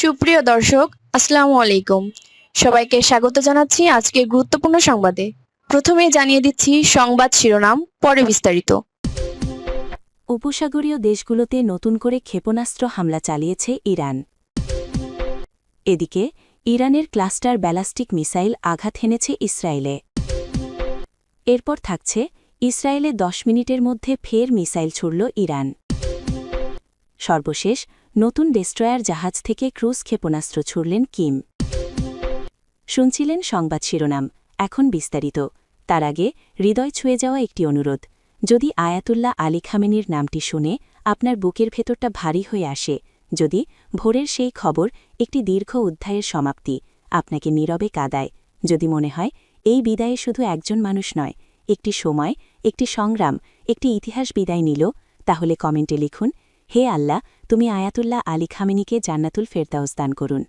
সুপ্রিয় দর্শক, আসসালামু আলাইকুম। সবাইকে স্বাগত জানাচ্ছি আজকের গুরুত্বপূর্ণ সংবাদে। প্রথমেই জানিয়ে দিচ্ছি সংবাদ শিরোনাম, পরে বিস্তারিত। উপসাগরীয় দেশগুলোতে নতুন করে ক্ষেপণাস্ত্র হামলা চালিয়েছে ইরান। এদিকে ইরানের ক্লাস্টার ব্যালাস্টিক মিসাইল আঘাত হেনেছে ইসরায়েলে। এরপর থাকছে ইসরায়েলে 10 মিনিটের মধ্যে ফের মিসাইল ছুড়ল ইরান। সর্বশেষ নতুন ডেস্ট্রয়ার জাহাজ থেকে ক্রুজ ক্ষেপণাস্ত্র ছুড়লেন কিম। শুনছিলেন সংবাদ শিরোনাম, এখন বিস্তারিত। তার আগে হৃদয় ছুঁয়ে যাওয়া একটি অনুরোধ। যদি আয়াতুল্লাহ আলী খামেনির নামটি শুনে আপনার বুকের ভেতরটা ভারী হয়ে আসে, যদি ভোরের সেই খবর একটি দীর্ঘ অধ্যায়ের সমাপ্তি আপনাকে নীরবে কাঁদায়, যদি মনে হয় এই বিদায়ে শুধু একজন মানুষ নয়, একটি সময়, একটি সংগ্রাম, একটি ইতিহাস বিদায় নিল, তাহলে কমেন্টে লিখুন, হে আল্লাহ, তুমি আয়াতুল্লাহ আলী খামেনিকে জান্নাতুল ফেরদাউস দান করুন।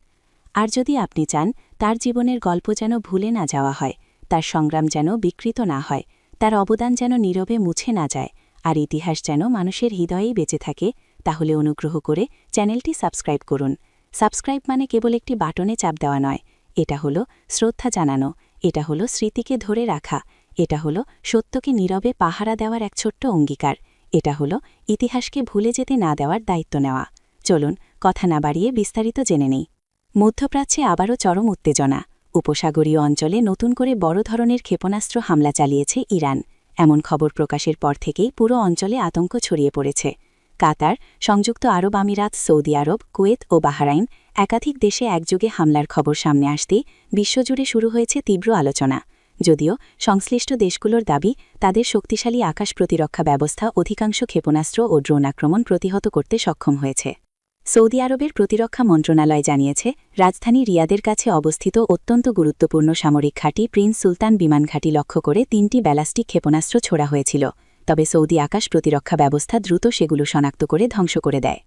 আর যদি আপনি চান তার জীবনের গল্প যেন ভুলে না যাওয়া হয়, তার সংগ্রাম যেন বিকৃত না হয়, তার অবদান যেন নীরবে মুছে না যায়, আর ইতিহাস যেন মানুষের হৃদয়েই বেঁচে থাকে, তাহলে অনুগ্রহ করে চ্যানেলটি সাবস্ক্রাইব করুন। সাবস্ক্রাইব মানে কেবল একটি বাটনে চাপ দেওয়া নয়, এটা হলো শ্রদ্ধা জানানো, এটা হলো স্মৃতিকে ধরে রাখা, এটা হলো সত্যকে নীরবে পাহারা দেওয়ার এক ছোট্ট অঙ্গীকার, এটা হলো ইতিহাসকে ভুলে যেতে না দেওয়ার দায়িত্ব নেওয়া। চলুন কথা না বাড়িয়ে বিস্তারিত জেনে নেই। মধ্যপ্রাচ্যে আবারও চরম উত্তেজনা। উপসাগরীয় অঞ্চলে নতুন করে বড় ধরনের ক্ষেপণাস্ত্র হামলা চালিয়েছে ইরান। এমন খবর প্রকাশের পর থেকেই পুরো অঞ্চলে আতঙ্ক ছড়িয়ে পড়েছে। কাতার, সংযুক্ত আরব আমিরাত, সৌদি আরব, কুয়েত ও বাহরাইন একাধিক দেশে একযোগে হামলার খবর সামনে আসতেই বিশ্বজুড়ে শুরু হয়েছে তীব্র আলোচনা। যদিও সংশ্লিষ্ট দেশগুলোর দাবি, তাদের শক্তিশালী আকাশ প্রতিরক্ষা ব্যবস্থা অধিকাংশ ক্ষেপণাস্ত্র ও ড্রোন আক্রমণ প্রতিহত করতে সক্ষম হয়েছে। সৌদি আরবের প্রতিরক্ষা মন্ত্রণালয় জানিয়েছে, রাজধানী রিয়াদের কাছে অবস্থিত অত্যন্ত গুরুত্বপূর্ণ সামরিক ঘাঁটি প্রিন্স সুলতান বিমান ঘাঁটি লক্ষ্য করে 3টি ব্যালাস্টিক ক্ষেপণাস্ত্র ছোড়া হয়েছিল। তবে সৌদি আকাশ প্রতিরক্ষা ব্যবস্থা দ্রুত সেগুলো শনাক্ত করে ধ্বংস করে দেয়।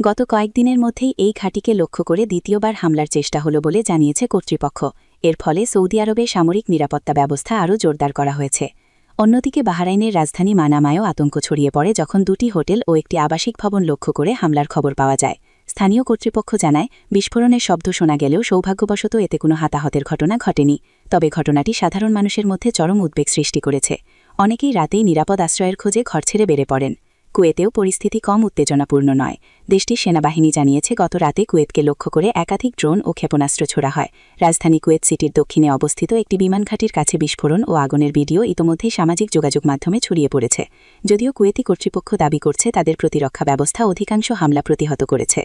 গত কয়েকদিনের মধ্যেই এই ঘাঁটিকে লক্ষ্য করে দ্বিতীয়বার হামলার চেষ্টা হল বলে জানিয়েছে কর্তৃপক্ষ। এর ফলে সৌদি আরবে সামরিক নিরাপত্তা ব্যবস্থা আরও জোরদার করা হয়েছে। অন্যদিকে বাহরাইনের রাজধানী মানামায়ও আতঙ্ক ছড়িয়ে পড়ে যখন 2টি হোটেল ও একটি আবাসিক ভবন লক্ষ্য করে হামলার খবর পাওয়া যায়। স্থানীয় কর্তৃপক্ষ জানায়, বিস্ফোরণের শব্দ শোনা গেলেও সৌভাগ্যবশত এতে কোনো হতাহতের ঘটনা ঘটেনি। তবে ঘটনাটি সাধারণ মানুষের মধ্যে চরম উদ্বেগ সৃষ্টি করেছে। অনেকেই রাতেই নিরাপদ আশ্রয়ের খোঁজে ঘর ছেড়ে বেড়ে পড়েন। কুয়েতেও পরিস্থিতি কম উত্তেজনাপূর্ণ নয়। দেশটির সেনাবাহিনী জানিয়েছে, গত রাতে কুয়েতকে লক্ষ্য করে একাধিক ড্রোন ও ক্ষেপণাস্ত্র ছোড়া হয়। রাজধানী কুয়েত সিটির দক্ষিণে অবস্থিত একটি বিমান ঘাঁটির কাছে বিস্ফোরণ ও আগুনের ভিডিও ইতোমধ্যেই সামাজিক যোগাযোগ মাধ্যমে ছড়িয়ে পড়েছে। যদিও কুয়েতি কর্তৃপক্ষ দাবি করছে তাদের প্রতিরক্ষা ব্যবস্থা অধিকাংশ হামলা প্রতিহত করেছে।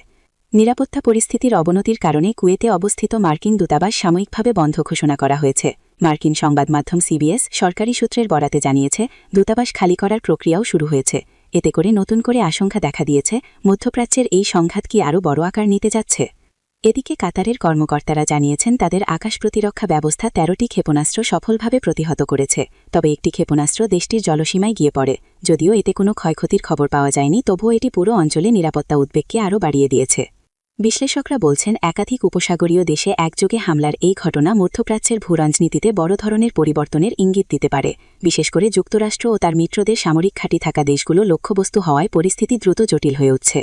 নিরাপত্তা পরিস্থিতির অবনতির কারণে কুয়েতে অবস্থিত মার্কিন দূতাবাস সাময়িকভাবে বন্ধ ঘোষণা করা হয়েছে। মার্কিন সংবাদ মাধ্যম সিবিএস সরকারি সূত্রের বরাতে জানিয়েছে, দূতাবাস খালি করার প্রক্রিয়াও শুরু হয়েছে। এতে করে নতুন করে আশঙ্কা দেখা দিয়েছে, মধ্যপ্রাচ্যের এই সংঘাত কি আরও বড় আকার নিতে যাচ্ছে। এদিকে কাতারের কর্মকর্তারা জানিয়েছেন, তাদের আকাশ প্রতিরক্ষা ব্যবস্থা 13টি ক্ষেপণাস্ত্র সফলভাবে প্রতিহত করেছে। তবে একটি ক্ষেপণাস্ত্র দেশটির জলসীমায় গিয়ে পড়ে। যদিও এতে কোনো ক্ষয়ক্ষতির খবর পাওয়া যায়নি, তবুও এটি পুরো অঞ্চলে নিরাপত্তা উদ্বেগকে আরও বাড়িয়ে দিয়েছে। বিশ্লেষকরা বলছেন, একাধিক উপসাগরীয় দেশে একযোগে হামলার এই ঘটনা মধ্যপ্রাচ্যের ভূরাজনীতিতে বড় ধরনের পরিবর্তনের ইঙ্গিত দিতে পারে। বিশেষ করে যুক্তরাষ্ট্র ও তার মিত্রদের সামরিক ঘাঁটি থাকা দেশগুলো লক্ষ্যবস্তু হওয়ায় পরিস্থিতি দ্রুত জটিল হয়ে উঠছে।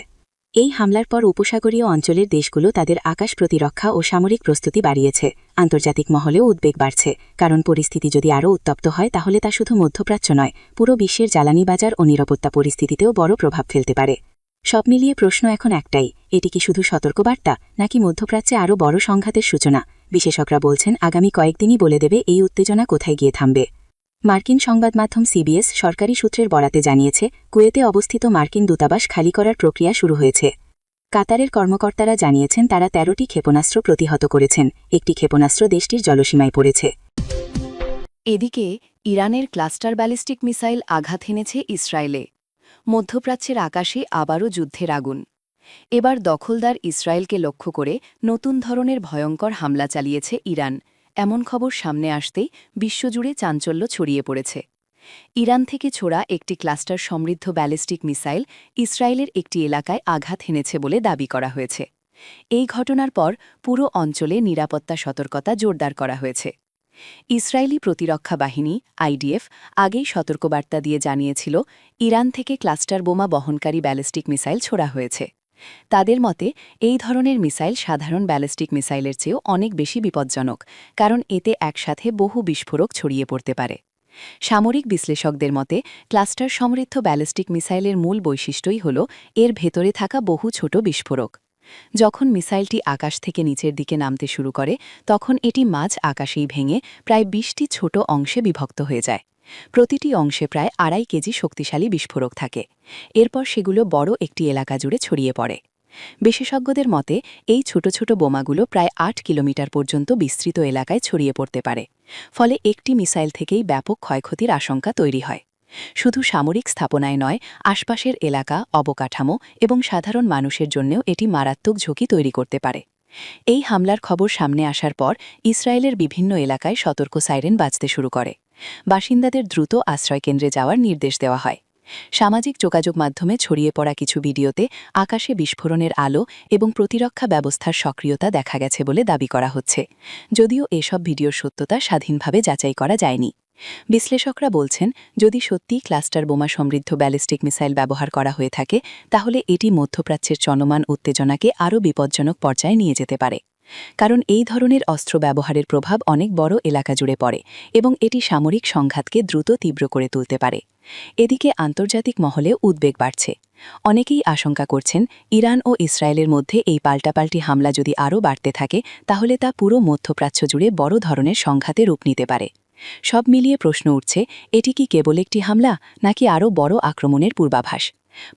এই হামলার পর উপসাগরীয় অঞ্চলের দেশগুলো তাদের আকাশ প্রতিরক্ষা ও সামরিক প্রস্তুতি বাড়িয়েছে। আন্তর্জাতিক মহলেও উদ্বেগ বাড়ছে, কারণ পরিস্থিতি যদি আরও উত্তপ্ত হয় তাহলে তা শুধু মধ্যপ্রাচ্য নয়, পুরো বিশ্বের জ্বালানি বাজার ও নিরাপত্তা পরিস্থিতিতেও বড় প্রভাব ফেলতে পারে। সব মিলিয়ে প্রশ্ন এখন একটাই, এটি কি শুধু সতর্কবার্তা, নাকি মধ্যপ্রাচ্যে আরও বড় সংঘাতের সূচনা? বিশেষজ্ঞরা বলছেন, আগামী কয়েকদিনই বলে দেবে এই উত্তেজনা কোথায় গিয়ে থামবে। মার্কিন সংবাদ মাধ্যম সিবিএস সরকারি সূত্রের বরাতে জানিয়েছে, কুয়েতে অবস্থিত মার্কিন দূতাবাস খালি করার প্রক্রিয়া শুরু হয়েছে। কাতারের কর্মকর্তারা জানিয়েছেন, তারা 13টি ক্ষেপণাস্ত্র প্রতিহত করেছেন। একটি ক্ষেপণাস্ত্র দেশটির জলসীমায় পড়েছে। এদিকে ইরানের ক্লাস্টার ব্যালিস্টিক মিসাইল আঘাত হেনেছে ইসরায়েলে। মধ্যপ্রাচ্যের আকাশে আবারও যুদ্ধের আগুন। এবার দখলদার ইসরায়েলকে লক্ষ্য করে নতুন ধরনের ভয়ঙ্কর হামলা চালিয়েছে ইরান। এমন খবর সামনে আসতেই বিশ্বজুড়ে চাঞ্চল্য ছড়িয়ে পড়েছে। ইরান থেকে ছোড়া একটি ক্লাস্টার সমৃদ্ধ ব্যালিস্টিক মিসাইল ইসরায়েলের একটি এলাকায় আঘাত হেনেছে বলে দাবি করা হয়েছে। এই ঘটনার পর পুরো অঞ্চলে নিরাপত্তা সতর্কতা জোরদার করা হয়েছে। ইসরায়েলি প্রতিরক্ষা বাহিনী আইডিএফ আগেই সতর্কবার্তা দিয়ে জানিয়েছিল, ইরান থেকে ক্লাস্টার বোমা বহনকারী ব্যালিস্টিক মিসাইল ছোড়া হয়েছে। তাদের মতে এই ধরনের মিসাইল সাধারণ ব্যালিস্টিক মিসাইলের চেয়েও অনেক বেশি বিপজ্জনক, কারণ এতে একসাথে বহু বিস্ফোরক ছড়িয়ে পড়তে পারে। সামরিক বিশ্লেষকদের মতে ক্লাস্টার সমৃদ্ধ ব্যালিস্টিক মিসাইলের মূল বৈশিষ্ট্যই হল এর ভেতরে থাকা বহু ছোট বিস্ফোরক। যখন মিসাইলটি আকাশ থেকে নিচের দিকে নামতে শুরু করে তখন এটি মাঝ আকাশেই ভেঙে প্রায় ২০টি ছোট অংশে বিভক্ত হয়ে যায়। প্রতিটি অংশে প্রায় ২.৫ কেজি শক্তিশালী বিস্ফোরক থাকে। এরপর সেগুলো বড় একটি এলাকা জুড়ে ছড়িয়ে পড়ে। বিশেষজ্ঞদের মতে এই ছোট ছোট বোমাগুলো প্রায় ৮ কিলোমিটার পর্যন্ত বিস্তৃত এলাকায় ছড়িয়ে পড়তে পারে। ফলে একটি মিসাইল থেকেই ব্যাপক ক্ষয়ক্ষতির আশঙ্কা তৈরি হয়। শুধু সামরিক স্থাপনায় নয়, আশপাশের এলাকা, অবকাঠামো এবং সাধারণ মানুষের জন্যও এটি মারাত্মক ঝুঁকি তৈরি করতে পারে। এই হামলার খবর সামনে আসার পর ইসরায়েলের বিভিন্ন এলাকায় সতর্ক সাইরেন বাজতে শুরু করে। বাসিন্দাদের দ্রুত আশ্রয়কেন্দ্রে যাওয়ার নির্দেশ দেওয়া হয়। সামাজিক যোগাযোগ মাধ্যমে ছড়িয়ে পড়া কিছু ভিডিওতে আকাশে বিস্ফোরণের আলো এবং প্রতিরক্ষা ব্যবস্থার সক্রিয়তা দেখা গেছে বলে দাবি করা হচ্ছে, যদিও এসব ভিডিওর সত্যতা স্বাধীনভাবে যাচাই করা যায়নি। বিশ্লেষকরা বলছেন, যদি সত্যিই ক্লাস্টার বোমা সমৃদ্ধ ব্যালিস্টিক মিসাইল ব্যবহার করা হয়ে থাকে তাহলে এটি মধ্যপ্রাচ্যের চলমান উত্তেজনাকে আরও বিপজ্জনক পর্যায়ে নিয়ে যেতে পারে। কারণ এই ধরনের অস্ত্র ব্যবহারের প্রভাব অনেক বড় এলাকা জুড়ে পড়ে এবং এটি সামরিক সংঘাতকে দ্রুত তীব্র করে তুলতে পারে। এদিকে আন্তর্জাতিক মহলেও উদ্বেগ বাড়ছে। অনেকেই আশঙ্কা করছেন, ইরান ও ইসরায়েলের মধ্যে এই পাল্টাপাল্টি হামলা যদি আরও বাড়তে থাকে তাহলে তা পুরো মধ্যপ্রাচ্য জুড়ে বড় ধরনের সংঘাতে রূপ নিতে পারে। সব মিলিয়ে প্রশ্ন উঠছে, এটি কি কেবল একটি হামলা নাকি আরও বড় আক্রমণের পূর্বাভাস?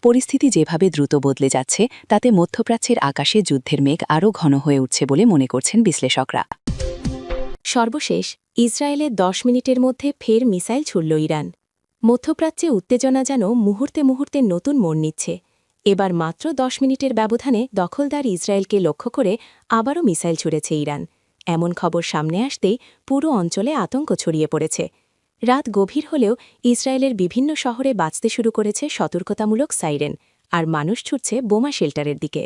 পরিস্থিতি যেভাবে দ্রুত বদলে যাচ্ছে তাতে মধ্যপ্রাচ্যের আকাশে যুদ্ধের মেঘ আরও ঘন হয়ে উঠছে বলে মনে করছেন বিশ্লেষকরা। সর্বশেষ ইসরায়েলের ১০ মিনিটের মধ্যে ফের মিসাইল ছুড়ল ইরান। মধ্যপ্রাচ্যে উত্তেজনা যেন মুহূর্তে মুহূর্তে নতুন মোড় নিচ্ছে। এবার মাত্র ১০ মিনিটের ব্যবধানে দখলদার ইসরায়েলকে লক্ষ্য করে আবারও মিসাইল ছুড়েছে ইরান। এমন খবর সামনে আসতেই পুরো অঞ্চলে আতঙ্ক ছড়িয়ে পড়েছে। রাত গভীর হলেও ইসরায়েলের বিভিন্ন শহরে বাজতে শুরু করেছে সতর্কতামূলক সাইরেন, আর মানুষ ছুটছে বোমা শেল্টারের দিকে।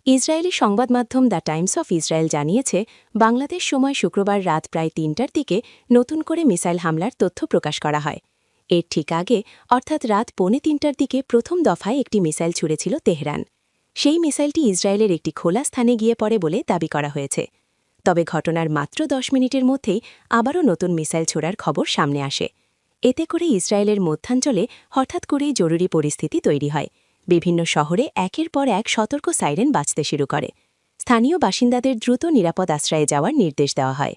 ইসরায়েলি সংবাদ মাধ্যম দ্য টাইমস অফ ইসরায়েল জানিয়েছে, বাংলাদেশ সময় শুক্রবার রাত প্রায় ৩টার দিকে নতুন করে মিসাইল হামলার তথ্য প্রকাশ করা হয়। এর ঠিক আগে অর্থাৎ রাত ২:৩০টার দিকে প্রথম দফায় একটি মিসাইল ছুড়েছিল তেহরান। সেই মিসাইলটি ইসরায়েলের একটি খোলা স্থানে গিয়ে পড়ে বলে দাবি করা হয়েছে। তবে ঘটনার মাত্র ১০ মিনিটের মধ্যেই আবারও নতুন মিসাইল ছোড়ার খবর সামনে আসে। এতে করে ইসরায়েলের মধ্যাঞ্চলে হঠাৎ করেই জরুরি পরিস্থিতি তৈরি হয়। বিভিন্ন শহরে একের পর এক সতর্ক সাইরেন বাজতে শুরু করে। স্থানীয় বাসিন্দাদের দ্রুত নিরাপদ আশ্রয়ে যাওয়ার নির্দেশ দেওয়া হয়।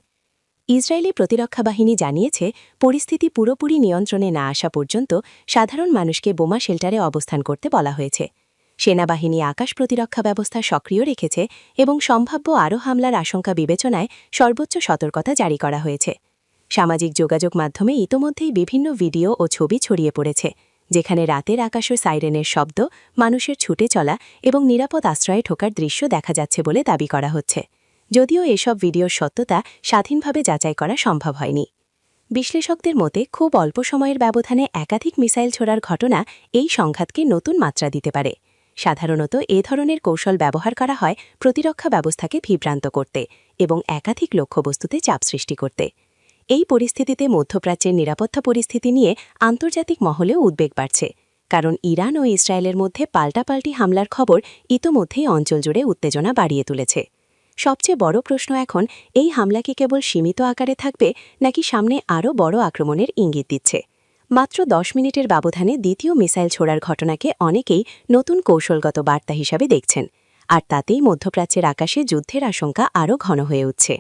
ইসরায়েলি প্রতিরক্ষা বাহিনী জানিয়েছে, পরিস্থিতি পুরোপুরি নিয়ন্ত্রণে না আসা পর্যন্ত সাধারণ মানুষকে বোমা শেল্টারে অবস্থান করতে বলা হয়েছে। সেনাবাহিনী আকাশ প্রতিরক্ষা ব্যবস্থা সক্রিয় রেখেছে এবং সম্ভাব্য আরও হামলার আশঙ্কা বিবেচনায় সর্বোচ্চ সতর্কতা জারি করা হয়েছে। সামাজিক যোগাযোগ মাধ্যমে ইতোমধ্যেই বিভিন্ন ভিডিও ও ছবি ছড়িয়ে পড়েছে, যেখানে রাতের আকাশে সাইরেনের শব্দ, মানুষের ছুটে চলা এবং নিরাপদ আশ্রয়ে ঢোকার দৃশ্য দেখা যাচ্ছে বলে দাবি করা হচ্ছে। যদিও এসব ভিডিওর সত্যতা স্বাধীনভাবে যাচাই করা সম্ভব হয়নি। বিশ্লেষকদের মতে খুব অল্প সময়ের ব্যবধানে একাধিক মিসাইল ছোড়ার ঘটনা এই সংঘাতকে নতুন মাত্রা দিতে পারে। সাধারণত এ ধরনের কৌশল ব্যবহার করা হয় প্রতিরক্ষা ব্যবস্থাকে বিভ্রান্ত করতে এবং একাধিক লক্ষ্যবস্তুতে চাপ সৃষ্টি করতে। এই পরিস্থিতিতে মধ্যপ্রাচ্যের নিরাপত্তা পরিস্থিতি নিয়ে আন্তর্জাতিক মহলেও উদ্বেগ বাড়ছে, কারণ ইরান ও ইসরায়েলের মধ্যে পাল্টাপাল্টি হামলার খবর ইতোমধ্যেই অঞ্চল জুড়ে উত্তেজনা বাড়িয়ে তুলেছে। সবচেয়ে বড় প্রশ্ন এখন, এই হামলা কি কেবল সীমিত আকারে থাকবে নাকি সামনে আরও বড় আক্রমণের ইঙ্গিত দিচ্ছে? মাত্র ১০ মিনিটের ব্যবধানে দ্বিতীয় মিসাইল ছোড়ার ঘটনাকে অনেকেই নতুন কৌশলগত বার্তা হিসাবে দেখছেন, আর তাতেই মধ্যপ্রাচ্যের আকাশে যুদ্ধের আশঙ্কা আরও ঘন হয়ে উঠছে।